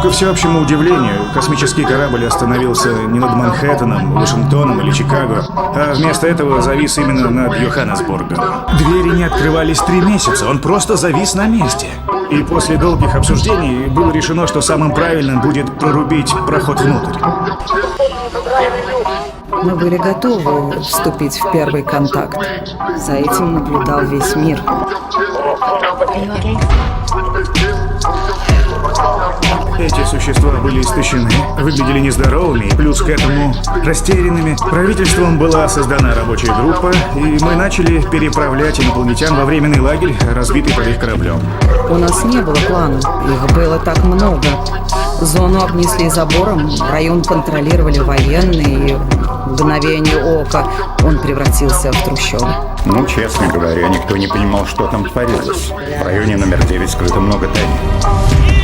Ко всеобщему удивлению, космический корабль остановился не над Манхэттеном, Вашингтоном или Чикаго, а вместо этого завис именно над Йоханнесбургом. Двери не открывались 3 месяца, он просто завис на месте. И после долгих обсуждений было решено, что самым правильным будет прорубить проход внутрь. Мы были готовы вступить в первый контакт. За этим наблюдал весь мир. Эти существа были истощены, выглядели нездоровыми и плюс к этому растерянными. Правительством была создана рабочая группа, и мы начали переправлять инопланетян во временный лагерь, разбитый под их кораблем. У нас не было плана, их было так много. Зону обнесли забором, район контролировали военные, и в мгновение ока он превратился в трущобы. Ну, честно говоря, никто не понимал, что там творилось. В районе номер 9 скрыто много тайн.